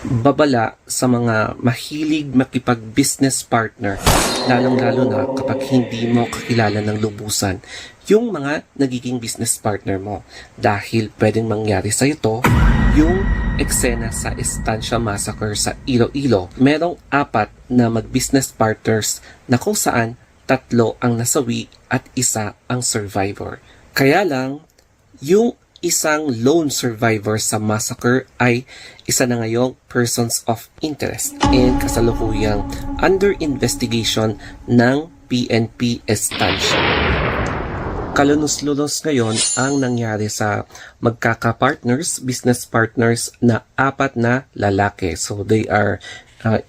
babala sa mga mahilig makipag-business partner, lalong-lalo na kapag hindi mo kakilala ng lubusan yung mga nagiging business partner mo. Dahil pwedeng mangyari sa ito yung eksena sa Estancia Massacre sa Iloilo. Merong 4 na mag-business partners na kung saan 3 ang nasawi at 1 ang survivor. Kaya lang, yung isang lone survivor sa massacre ay isa na ngayong persons of interest and kasalukuyang under investigation ng PNP Estancia. Kalunos-lunos ngayon ang nangyari sa magkaka-partners, business partners na 4 na lalaki. So they are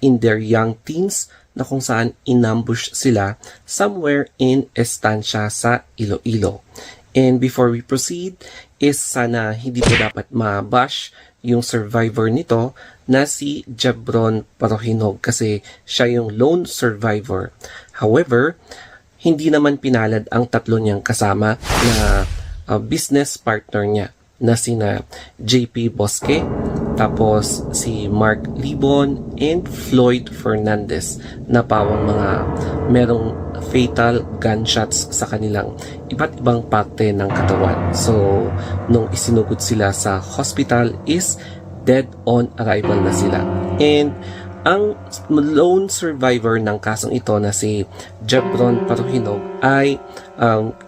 in their young teens na kung saan inambush sila somewhere in Estancia sa Iloilo. And before we proceed, is sana hindi po dapat mabash yung survivor nito na si Jebron Parohinog kasi siya yung lone survivor. However, hindi naman pinalad ang 3 niyang kasama na business partner niya na sina JP Bosque, tapos si Mark Libon and Floyd Fernandez na pawang mga merong fatal gunshots sa kanilang iba't ibang parte ng katawan. So, nung isinugod sila sa hospital is dead on arrival na sila. And ang lone survivor ng kasong ito na si Jebron Parohinog ay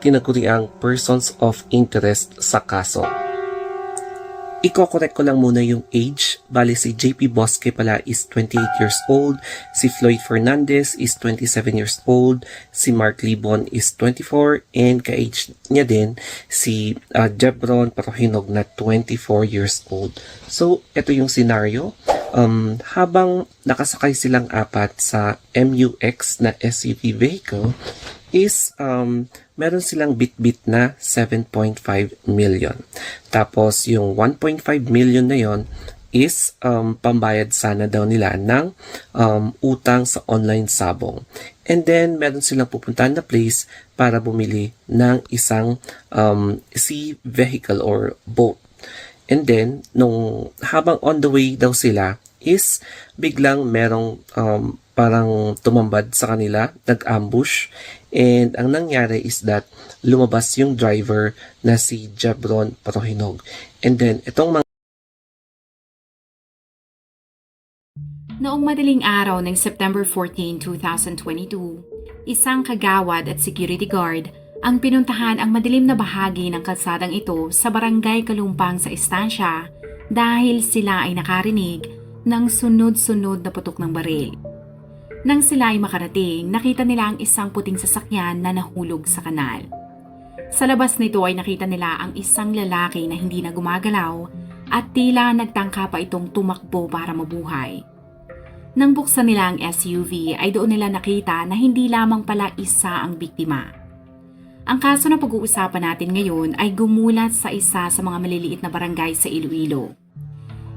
tinaguriang persons of interest sa kaso. Iko-correct ko lang muna yung age. Bali si JP Bosque pala is 28 years old, si Floyd Fernandez is 27 years old, si Mark Libon is 24, and ka-age niya din si Jebron Parohinog na 24 years old. So, ito yung scenario. Habang nakasakay silang 4 sa MUX na SUV vehicle, is meron silang bit-bit na 7.5 million. Tapos yung 1.5 million na yon is pambayad sana daw nila ng utang sa online sabong. And then meron silang pupuntahan na place para bumili ng isang sea vehicle or boat. And then nung habang on the way daw sila is biglang merong parang tumambad sa kanila, nag-ambush. And ang nangyari is that lumabas yung driver na si Jebron Parohinog. And then itong mga Noong madaling araw ng September 14, 2022, isang kagawad at security guard ang pinuntahan ang madilim na bahagi ng kalsadang ito sa barangay Kalumpang sa Estancia dahil sila ay nakarinig ng sunod-sunod na putok ng baril. Nang sila ay makarating, nakita nila ang isang puting sasakyan na nahulog sa kanal. Sa labas nito ay nakita nila ang isang lalaki na hindi na gumagalaw at tila nagtangka pa itong tumakbo para mabuhay. Nang buksan nila ang SUV ay doon nila nakita na hindi lamang pala isa ang biktima. Ang kaso na pag-uusapan natin ngayon ay gumulat sa isa sa mga maliliit na barangay sa Iloilo.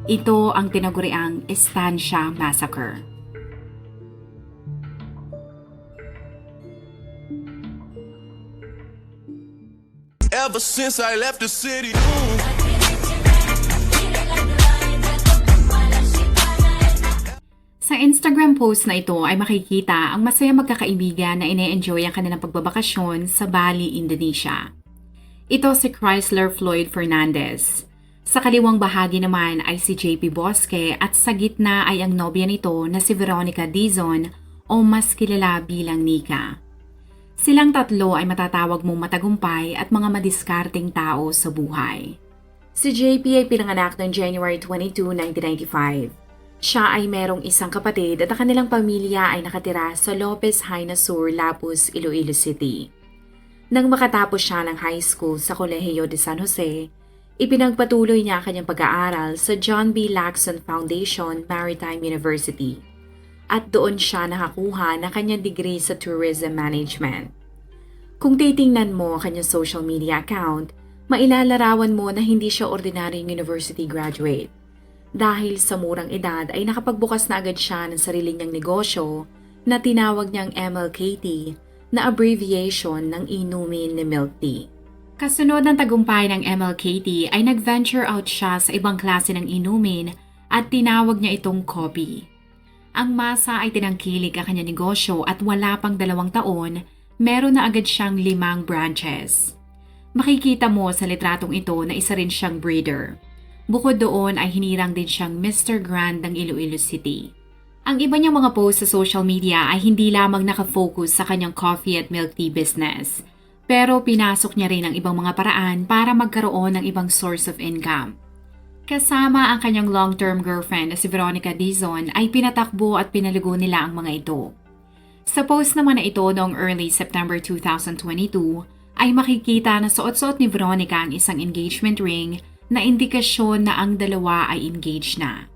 Ito ang tinaguriang Estancia Massacre. Ever since I left the city. Sa Instagram post na ito ay makikita ang masaya magkakaibigan na ine-enjoy ang kanilang pagbabakasyon sa Bali, Indonesia. Ito si Chrysler Floyd Fernandez. Sa kaliwang bahagi naman ay si JP Bosque at sa gitna ay ang nobya nito na si Veronica Dizon o mas kilala bilang Nika. Silang 3 ay matatawag mong matagumpay at mga madiskarteng tao sa buhay. Si JP ay pinanganak noong January 22, 1995. Siya ay merong isang kapatid at ang kanilang pamilya ay nakatira sa Lopez Haina Sur, Lapus, Iloilo City. Nang makatapos siya ng high school sa Kolehiyo de San Jose, ipinagpatuloy niya kanyang pag-aaral sa John B. Lacson Foundation Maritime University. At doon siya nakakuha ng kanyang degree sa Tourism Management. Kung titingnan mo ang kanyang social media account, mailalarawan mo na hindi siya ordinaryong university graduate. Dahil sa murang edad ay nakapagbukas na agad siya ng sarili niyang negosyo na tinawag niyang MLKT na abbreviation ng inumin ni milk tea. Kasunod ng tagumpay ng MLKT ay nag-venture out siya sa ibang klase ng inumin at tinawag niya itong Kobe. Ang masa ay tinangkilik ang kanyang negosyo at wala pang 2 taon, meron na agad siyang 5 branches. Makikita mo sa litratong ito na isa rin siyang breeder. Bukod doon ay hinirang din siyang Mr. Grand ng Iloilo City. Ang iba niyang mga posts sa social media ay hindi lamang nakafocus sa kanyang coffee at milk tea business, pero pinasok niya rin ang ibang mga paraan para magkaroon ng ibang source of income. Kasama ang kanyang long-term girlfriend na si Veronica Dizon ay pinatakbo at pinalugo nila ang mga ito. Sa post naman na ito noong early September 2022 ay makikita na suot-suot ni Veronica ang isang engagement ring na indikasyon na ang dalawa ay engaged na.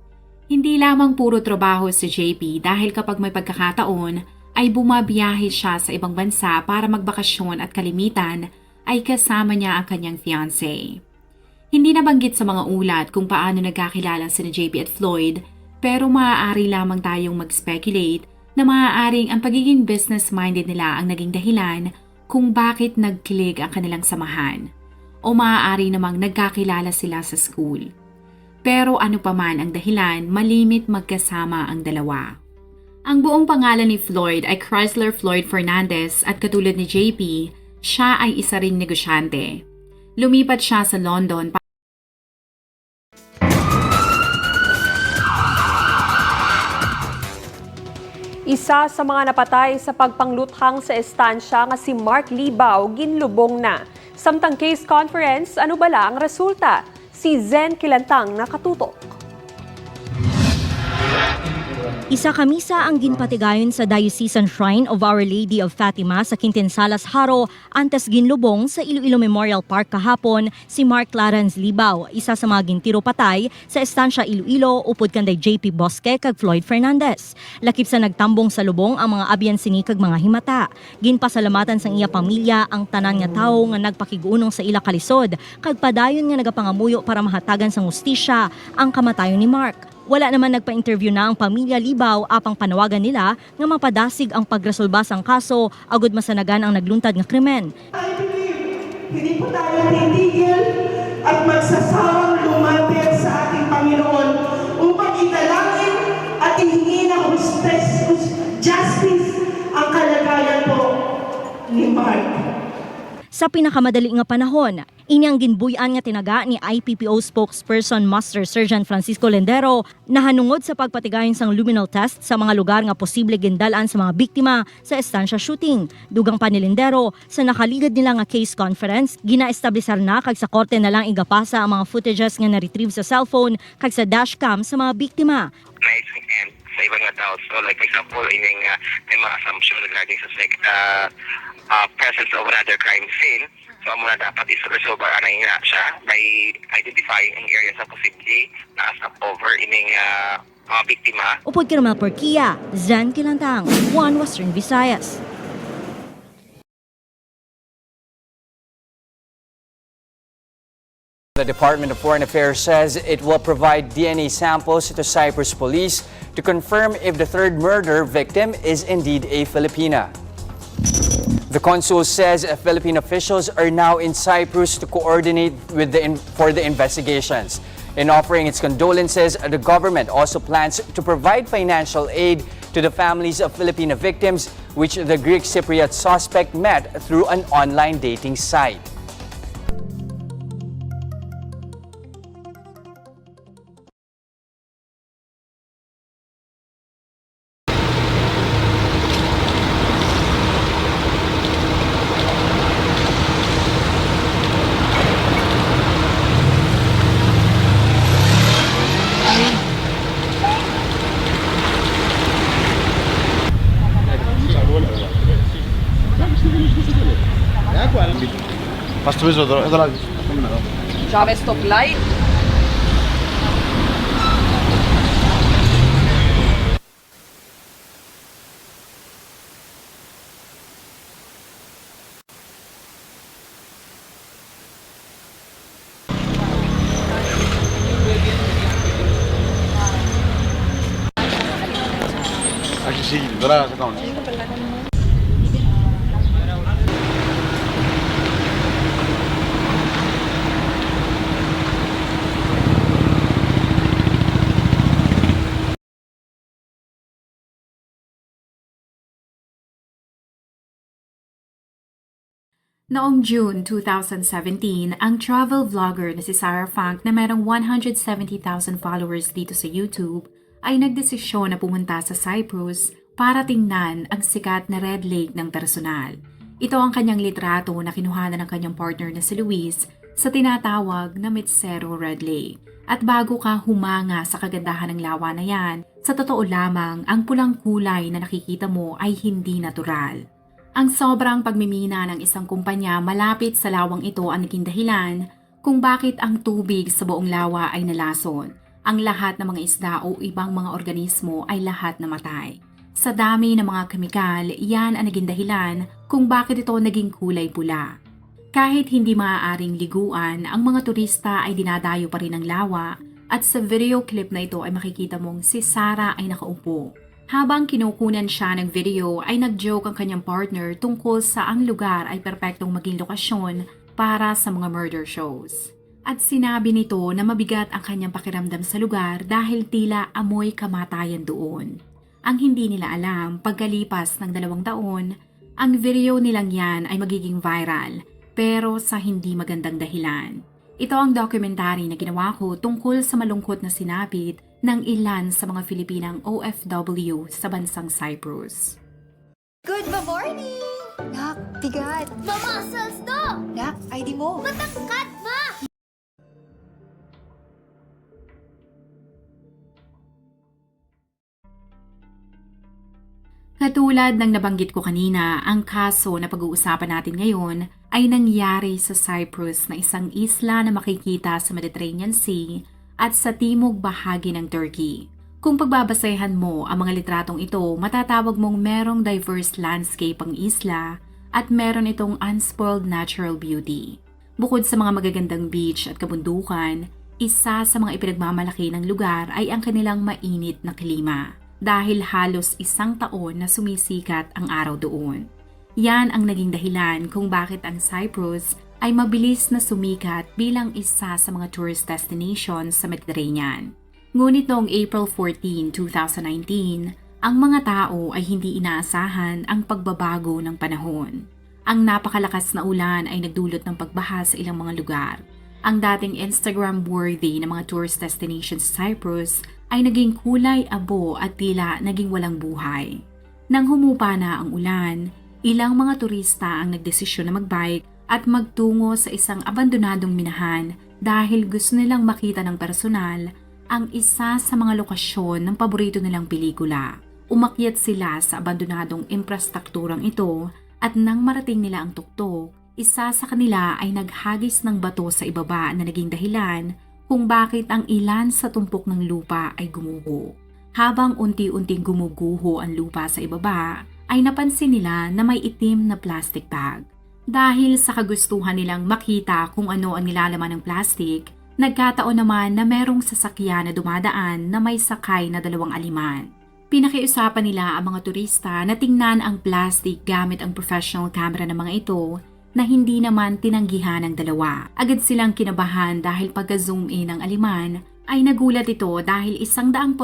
Hindi lamang puro trabaho si JP dahil kapag may pagkakataon ay bumabiyahe siya sa ibang bansa para magbakasyon at kalimitan ay kasama niya ang kanyang fiancé. Hindi nabanggit sa mga ulat kung paano nagkakilala sina JP at Floyd, pero maaari lamang tayong mag-speculate na maaaring ang pagiging business-minded nila ang naging dahilan kung bakit nagkilig ang kanilang samahan. O maaari namang nagkakilala sila sa school. Pero ano pa man ang dahilan, malimit magkasama ang dalawa. Ang buong pangalan ni Floyd ay Chrysler Floyd Fernandez at katulad ni JP, siya ay isa ring negosyante. Lumipat siya sa London Isa sa mga napatay sa pagpangluthang sa estansya nga si Mark Libao ginlubong na. Samtang case conference, ano bala ang resulta? Si Zen Kilantang nakatutok. Isa kamisa ang ginpatigayon sa Diocesan Shrine of Our Lady of Fatima sa Quintinsalas, Haro, antes ginlubong sa Iloilo Memorial Park kahapon si Mark Clarence Libao, isa sa mga gintiro patay sa estansya Iloilo upod kanday JP Bosque kag Floyd Fernandez. Lakip sa nagtambong sa lubong ang mga abyan sini kag mga himata. Ginpasalamatan sang iya pamilya ang tanan nga tawo nga nagpakiguunong sa ila kalisod kag padayon nga nagapangamuyo para mahatagan sang hustisya ang kamatayon ni Mark. Wala naman nagpa-interview na ang pamilya Libao apang panawagan nila nga mapadasig ang pagresolba sang kaso agud masanagan ang nagluntad nga krimen. I believe, hindi po tayo titigil at magsasawang lumapit sa ating Panginoon upang italangin at ihingi ng justice ang kalagayan po ni Mark. Sa pinakamadali nga panahon, inyang ginbuyan nga tinaga ni IPPO spokesperson Master Sergeant Francisco Lendero na hanungod sa pagpatigayon sang luminal test sa mga lugar nga posible gindalan sa mga biktima sa estansya shooting. Dugang pa ni Lendero, sa nakaligad nila nga case conference, ginaestablisar na kag sa korte na lang igapasa ang mga footages nga na-retrieve sa cellphone kag sa dashcam sa mga biktima. Nice and sa ibang nga tao. So like for example, may mga assumption regarding sa presence of another crime scene. So ang muna dapat is resolve na nga siya by identifying ang areas na posible na stop over ining mga biktima. Upod Kirmal Porquia, Zen Kilantang, One Western Visayas. The Department of Foreign Affairs says it will provide DNA samples to Cyprus police to confirm if the third murder victim is indeed a Filipina. The consul says Philippine officials are now in Cyprus to coordinate with for the investigations. In offering its condolences, the government also plans to provide financial aid to the families of Filipino victims, which the Greek Cypriot suspect met through an online dating site. Jamais stop light. Noong June 2017, ang travel vlogger na si Sarah Funk na merong 170,000 followers dito sa YouTube ay nagdesisyon na pumunta sa Cyprus para tingnan ang sikat na Red Lake ng personal. Ito ang kanyang litrato na kinuhanan ng kanyang partner na si Luis sa tinatawag na Mitsero Red Lake. At bago ka humanga sa kagandahan ng lawa na yan, sa totoo lamang ang pulang kulay na nakikita mo ay hindi natural. Ang sobrang pagmimina ng isang kumpanya malapit sa lawang ito ang naging dahilan kung bakit ang tubig sa buong lawa ay nalason. Ang lahat ng mga isda o ibang mga organismo ay lahat namatay. Sa dami ng mga kemikal, yan ang naging dahilan kung bakit ito naging kulay pula. Kahit hindi maaaring liguan, ang mga turista ay dinadayo pa rin ng lawa at sa video clip na ito ay makikita mong si Sarah ay nakaupo. Habang kinukunan siya ng video ay nag-joke ang kanyang partner tungkol sa ang lugar ay perpektong maging lokasyon para sa mga murder shows. At sinabi nito na mabigat ang kanyang pakiramdam sa lugar dahil tila amoy kamatayan doon. Ang hindi nila alam, pagkalipas ng 2 taon, ang video nilang yan ay magiging viral pero sa hindi magandang dahilan. Ito ang dokumentary na ginawa ko tungkol sa malungkot na sinapit ng ilan sa mga Filipinang OFW sa bansang Cyprus. Good morning! Nak, bigat. Mamasals to! Nak, ID mo. Matangkat, ma! Katulad ng nabanggit ko kanina, ang kaso na pag-uusapan natin ngayon ay nangyari sa Cyprus na isang isla na makikita sa Mediterranean Sea at sa timog bahagi ng Turkey. Kung pagbabasehan mo ang mga litratong ito, matatawag mong merong diverse landscape ang isla at meron itong unspoiled natural beauty. Bukod sa mga magagandang beach at kabundukan, isa sa mga ipinagmamalaki ng lugar ay ang kanilang mainit na klima dahil halos 1 taon na sumisikat ang araw doon. Yan ang naging dahilan kung bakit ang Cyprus ay mabilis na sumikat bilang isa sa mga tourist destinations sa Mediterranean. Ngunit noong April 14, 2019, ang mga tao ay hindi inaasahan ang pagbabago ng panahon. Ang napakalakas na ulan ay nagdulot ng pagbaha sa ilang mga lugar. Ang dating Instagram-worthy na mga tourist destinations sa Cyprus ay naging kulay abo at tila naging walang buhay. Nang humupa na ang ulan, ilang mga turista ang nagdesisyon na magbike at magtungo sa isang abandonadong minahan dahil gusto nilang makita ng personal ang isa sa mga lokasyon ng paborito nilang pelikula. Umakyat sila sa abandonadong infrastrukturang ito at nang marating nila ang tuktok, isa sa kanila ay naghagis ng bato sa ibaba na naging dahilan kung bakit ang ilan sa tumpok ng lupa ay gumuho. Habang unti-unting gumuguho ang lupa sa ibaba, ay napansin nila na may itim na plastic bag. Dahil sa kagustuhan nilang makita kung ano ang nilalaman ng plastic, nagkataon naman na merong sasakyan na dumadaan na may sakay na 2 aliman. Pinakiusapan nila ang mga turista na tingnan ang plastic gamit ang professional camera ng mga ito na hindi naman tinanggihan ng 2. Agad silang kinabahan dahil pagka-zoom in ng aliman ay nagulat ito dahil 100%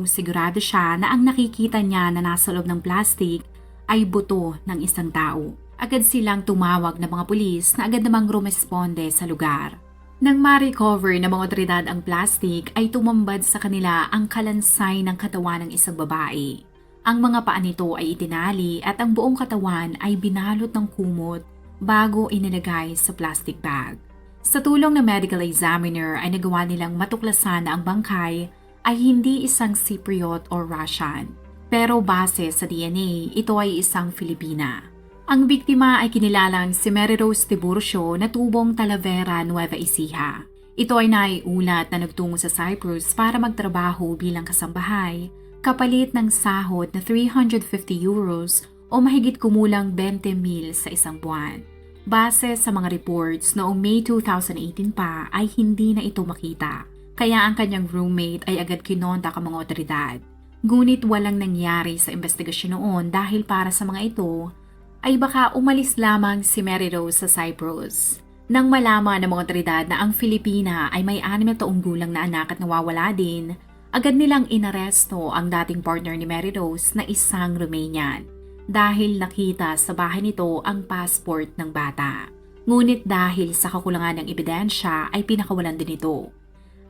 sigurado siya na ang nakikita niya na nasa loob ng plastic ay buto ng isang tao. Agad silang tumawag ng mga pulis na agad namang rumesponde sa lugar. Nang ma-recover ng mga otoridad ang plastic ay tumambad sa kanila ang kalansay ng katawan ng isang babae. Ang mga paa nito ay itinali at ang buong katawan ay binalot ng kumot bago inilagay sa plastic bag. Sa tulong ng medical examiner ay nagawa nilang matuklasan na ang bangkay ay hindi isang Cypriot or Russian. Pero base sa DNA, ito ay isang Filipina. Ang biktima ay kinilalang si Mary Rose Tiburcio na tubong Talavera, Nueva Ecija. Ito ay naiulat na nagtungo sa Cyprus para magtrabaho bilang kasambahay, kapalit ng sahod na 350 euros o mahigit kumulang 20,000 sa isang buwan. Base sa mga reports, noong May 2018 pa ay hindi na ito makita, kaya ang kanyang roommate ay agad kinontak ang mga otoridad. Ngunit walang nangyari sa investigasyon noon dahil para sa mga ito, ay baka umalis lamang si Mary Rose sa Cyprus. Nang malaman ng mga otoridad na ang Filipina ay may 6 na taong gulang na anak at nawawala din, agad nilang inaresto ang dating partner ni Mary Rose na isang Romanian. dahil nakita sa bahay nito ang passport ng bata. Ngunit dahil sa kakulangan ng ebidensya ay pinakawalan din ito.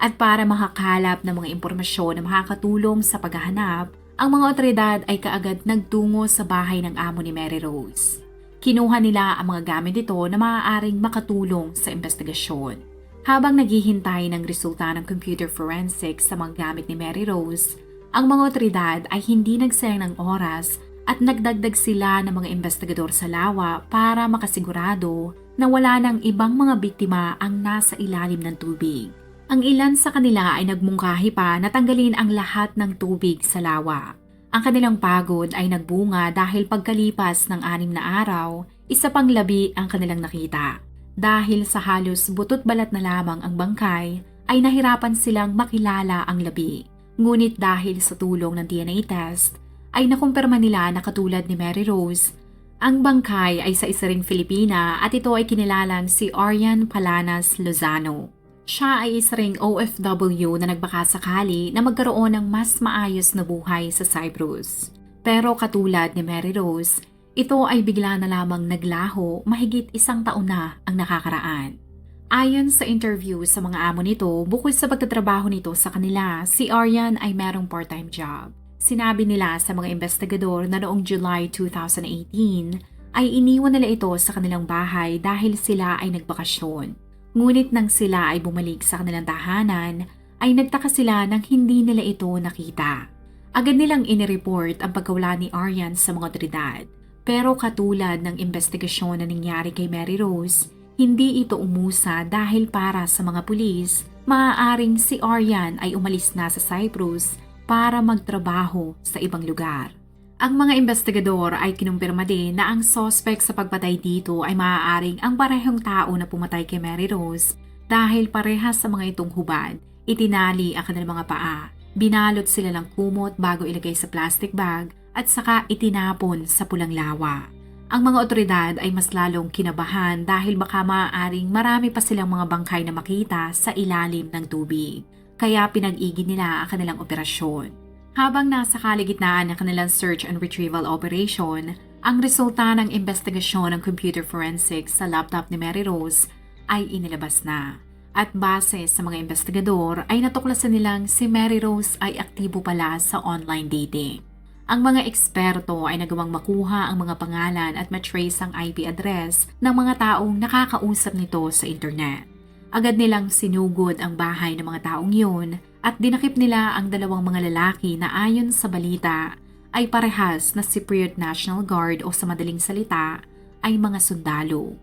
At para makakalap ng mga impormasyon na makakatulong sa paghahanap, ang mga otoridad ay kaagad nagtungo sa bahay ng amo ni Mary Rose. Kinuha nila ang mga gamit nito na maaaring makatulong sa investigasyon. Habang naghihintay ng resulta ng computer forensics sa mga gamit ni Mary Rose, ang mga otoridad ay hindi nagsayang ng oras at nagdagdag sila ng mga investigador sa lawa para makasigurado na wala ng ibang mga biktima ang nasa ilalim ng tubig. Ang ilan sa kanila ay nagmungkahi pa na tanggalin ang lahat ng tubig sa lawa. Ang kanilang pagod ay nagbunga dahil pagkalipas ng 6 na araw, isa pang labi ang kanilang nakita. Dahil sa halos butot balat na lamang ang bangkay, ay nahirapan silang makilala ang labi. Ngunit dahil sa tulong ng DNA test, ay nakumpirma nila na katulad ni Mary Rose, ang bangkay ay sa isa ring Filipina at ito ay kinilalang si Arian Palanas Lozano. Siya ay isa ring OFW na nagbakasakali na magkaroon ng mas maayos na buhay sa Cyprus. Pero katulad ni Mary Rose, ito ay bigla na lamang naglaho mahigit 1 taon na ang nakakaraan. Ayon sa interview sa mga amo nito, bukod sa pagtatrabaho nito sa kanila, si Arian ay merong part-time job. Sinabi nila sa mga investigador na noong July 2018 ay iniwan nila ito sa kanilang bahay dahil sila ay nagbakasyon. Ngunit nang sila ay bumalik sa kanilang tahanan, ay nagtaka sila nang hindi nila ito nakita. Agad nilang inireport ang pagkawala ni Arian sa mga otoridad. Pero katulad ng investigasyon na nangyari kay Mary Rose, hindi ito umusa dahil para sa mga pulis, maaaring si Arian ay umalis na sa Cyprus para magtrabaho sa ibang lugar. Ang mga investigador ay kinumpirma din na ang suspect sa pagpatay dito ay maaaring ang parehong tao na pumatay kay Mary Rose dahil parehas sa mga itong hubad, itinali ang kanilang mga paa, binalot sila ng kumot bago ilagay sa plastic bag at saka itinapon sa pulang lawa. Ang mga otoridad ay mas lalong kinabahan dahil baka maaaring marami pa silang mga bangkay na makita sa ilalim ng tubig, kaya pinag-igin nila ang kanilang operasyon. Habang nasa kaligitnaan ng kanilang search and retrieval operation, ang resulta ng investigasyon ng computer forensics sa laptop ni Mary Rose ay inilabas na. At base sa mga investigador ay natuklasan nilang si Mary Rose ay aktibo pala sa online dating. Ang mga eksperto ay nagawang makuha ang mga pangalan at matrace ang IP address ng mga taong nakakausap nito sa internet. Agad nilang sinugod ang bahay ng mga taong yun at dinakip nila ang 2 mga lalaki na ayon sa balita ay parehas na Cypriot National Guard o sa madaling salita ay mga sundalo.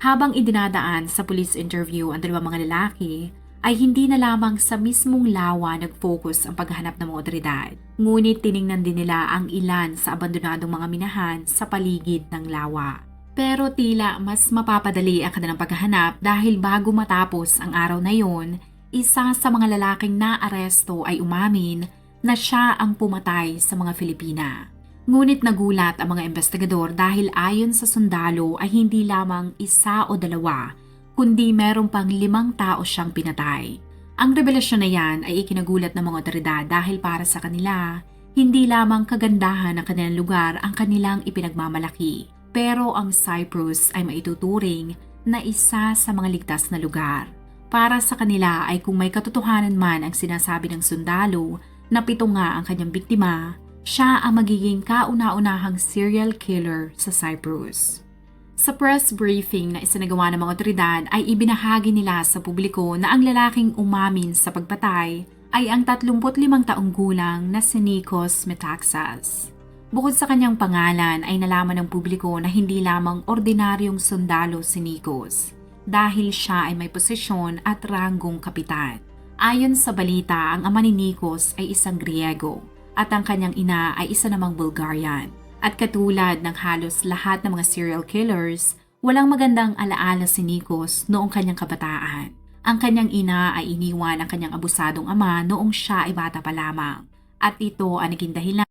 Habang idinadaan sa police interview ang 2 mga lalaki, ay hindi na lamang sa mismong lawa nag-focus ang paghahanap ng mga otoridad. Ngunit tiningnan din nila ang ilan sa abandonadong mga minahan sa paligid ng lawa. Pero tila mas mapapadali ang kanilang paghahanap dahil bago matapos ang araw na yon, isa sa mga lalaking naaresto ay umamin na siya ang pumatay sa mga Filipina. Ngunit nagulat ang mga investigador dahil ayon sa sundalo ay hindi lamang 1 o 2, kundi meron pang 5 tao siyang pinatay. Ang revelasyon na yan ay ikinagulat ng mga otoridad dahil para sa kanila, hindi lamang kagandahan ng kanilang lugar ang kanilang ipinagmamalaki. Pero ang Cyprus ay maituturing na isa sa mga ligtas na lugar. Para sa kanila ay kung may katotohanan man ang sinasabi ng sundalo na 7 nga ang kanyang biktima, siya ang magiging kauna-unahang serial killer sa Cyprus. Sa press briefing na isinagawa ng mga otoridad ay ibinahagi nila sa publiko na ang lalaking umamin sa pagpatay ay ang 35 taong gulang na si Nikos Metaxas. Bukod sa kanyang pangalan ay nalaman ng publiko na hindi lamang ordinaryong sundalo si Nikos dahil siya ay may posisyon at ranggong kapitan. Ayon sa balita, ang ama ni Nikos ay isang Griego at ang kanyang ina ay isa namang Bulgarian. At katulad ng halos lahat ng mga serial killers, walang magandang alaala si Nikos noong kanyang kabataan. Ang kanyang ina ay iniwan ang kanyang abusadong ama noong siya ay bata pa lamang. At ito ang naging dahilan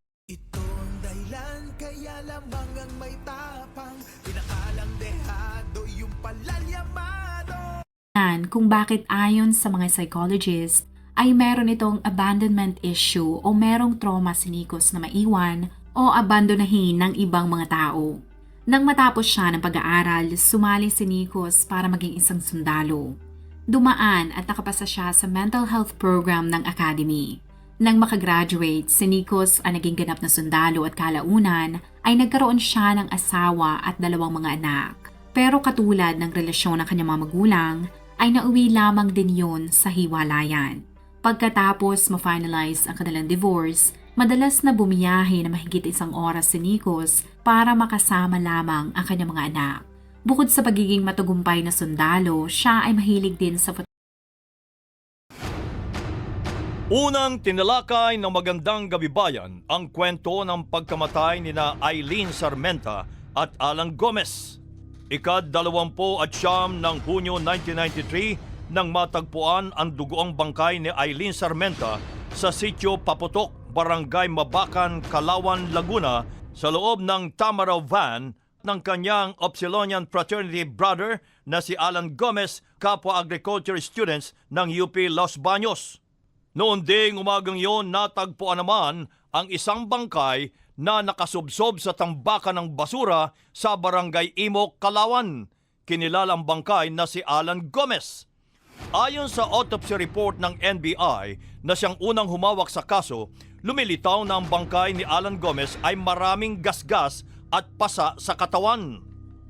Kaya lamang ang may tapang, pinakalang dehado yung palalyamado. kung bakit ayon sa mga psychologist ay meron itong abandonment issue o merong trauma si Nikos na maiwan o abandonahin ng ibang mga tao. Nang matapos siya ng pag-aaral, sumali si Nikos para maging isang sundalo. Dumaan at nakapasa siya sa mental health program ng academy. Nang makagraduate, si Nikos ang naging ganap na sundalo at kalaunan ay nagkaroon siya ng asawa at 2 mga anak. Pero katulad ng relasyon ng kanyang mga magulang, ay nauwi lamang din yun sa hiwalayan. Pagkatapos ma-finalize ang kanilang divorce, madalas na bumiyahe na mahigit 1 oras si Nikos para makasama lamang ang kanyang mga anak. Bukod sa pagiging matagumpay na sundalo, siya ay mahilig din sa Unang tinalakay ng Magandang Gabi Bayan ang kwento ng pagkamatay ni na Aileen Sarmenta at Alan Gomez. Ika-29 ng Hunyo 1993 nang matagpuan ang dugoang bangkay ni Aileen Sarmenta sa sitio Paputok, Barangay Mabacan, Kalawan, Laguna sa loob ng Tamaraw van ng kanyang Upsilonian Fraternity brother na si Alan Gomez, kapwa agriculture students ng UP Los Baños. Noon ding umagang yon, natagpuan naman ang isang bangkay na nakasubsob sa tambakan ng basura sa Barangay Imok, Kalawan. Kinilalang bangkay na si Alan Gomez. Ayon sa autopsy report ng NBI na siyang unang humawak sa kaso, lumilitaw na ang bangkay ni Alan Gomez ay maraming gasgas at pasa sa katawan.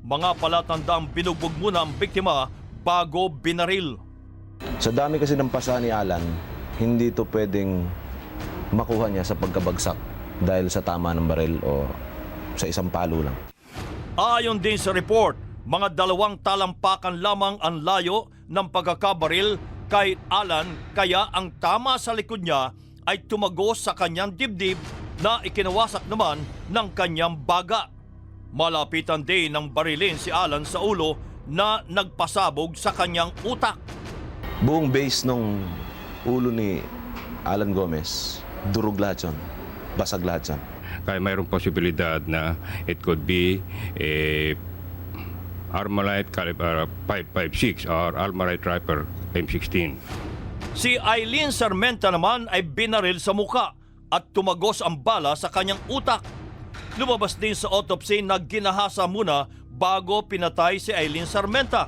Mga palatandaang binugbog muna ang biktima bago binaril. Sa dami kasi ng pasa ni Alan, hindi ito pwedeng makuha niya sa pagkabagsak dahil sa tama ng baril o sa isang palo lang. Ayon din sa report, mga 2 talampakan lamang ang layo ng pagkakabaril kay Alan, kaya ang tama sa likod niya ay tumagos sa kanyang dibdib na ikinawasak naman ng kanyang baga. Malapitan din ng barilin si Alan sa ulo na nagpasabog sa kanyang utak. Buong base ng ulo ni Alan Gomez, durog lahat yun. Basag lahat yan. Kaya mayroong posibilidad na it could be a Armalite caliber 5.56 or Armalite Rifle M16. Si Aileen Sarmenta naman ay binaril sa muka at tumagos ang bala sa kanyang utak. Lumabas din sa autopsy na ginahasa muna bago pinatay si Aileen Sarmenta.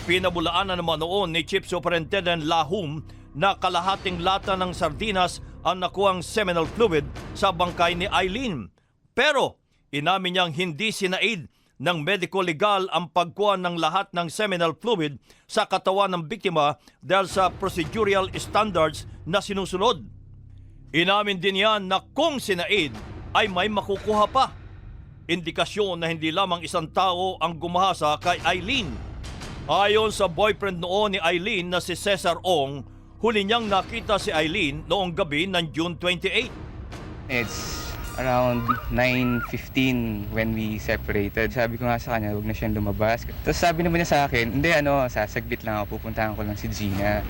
Pinabulaan na naman noon ni Chief Superintendent Lahum na kalahating lata ng sardinas ang nakuhang seminal fluid sa bangkay ni Aileen. Pero inamin niyang hindi sinaid ng medico-legal ang pagkuha ng lahat ng seminal fluid sa katawan ng biktima dahil sa procedural standards na sinusunod. Inamin din yan na kung sinaid ay may makukuha pa. Indikasyon na hindi lamang isang tao ang gumahasa kay Aileen. Ayon sa boyfriend noon ni Aileen na si Cesar Ong, huli niyang nakita si Aileen noong gabi ng June 28. It's around 9:15 when we separated. Sabi ko nga sa kanya, huwag na siyang lumabas. Tapos sabi naman niya sa akin, hindi sasaglit lang ako, pupuntahan ko lang si Gina.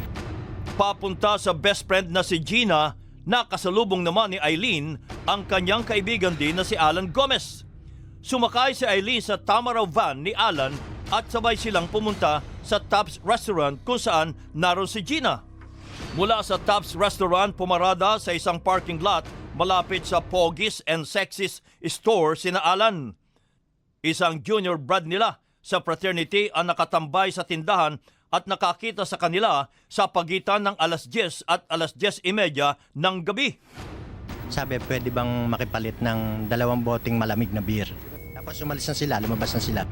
Papunta sa best friend na si Gina, nakasalubong naman ni Aileen ang kanyang kaibigan din na si Alan Gomez. Sumakay si Aileen sa Tamaraw van ni Alan at sabay silang pumunta sa Tops Restaurant kung saan naroon si Gina. Mula sa Tops Restaurant, pumarada sa isang parking lot malapit sa Pogies and Sexies store sina Alan. Isang junior brad nila sa fraternity ang nakatambay sa tindahan at nakakita sa kanila sa pagitan ng 10:00 at 10:30 ng gabi. Sabi, pwede bang makipalit ng 2 boteng malamig na beer? Tapos umalis na sila, lumabas na sila.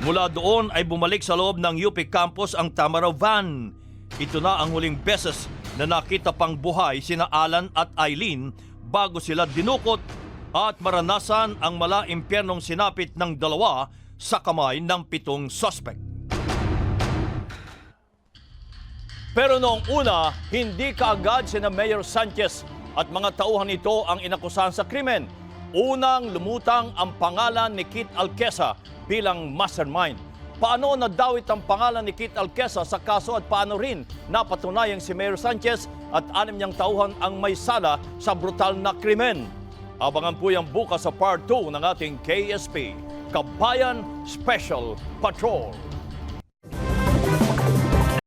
Mula doon ay bumalik sa loob ng UP campus ang Tamaraw van. Ito na ang huling beses na nakita pang buhay sina Alan at Aileen bago sila dinukot at maranasan ang mala-impyernong sinapit ng 2 sa kamay ng 7 suspect. Pero noong una, hindi kaagad sina Mayor Sanchez at mga tauhan nito ang inakusahan sa krimen. Unang lumutang ang pangalan ni Kit Alquesa bilang mastermind. Paano nadawit ang pangalan ni Kit Alquesa sa kaso at paano rin napatunayang si Mayor Sanchez at 6 niyang tauhan ang may sala sa brutal na krimen? Abangan po yan bukas sa part 2 ng ating KSP Kabayan Special Patrol.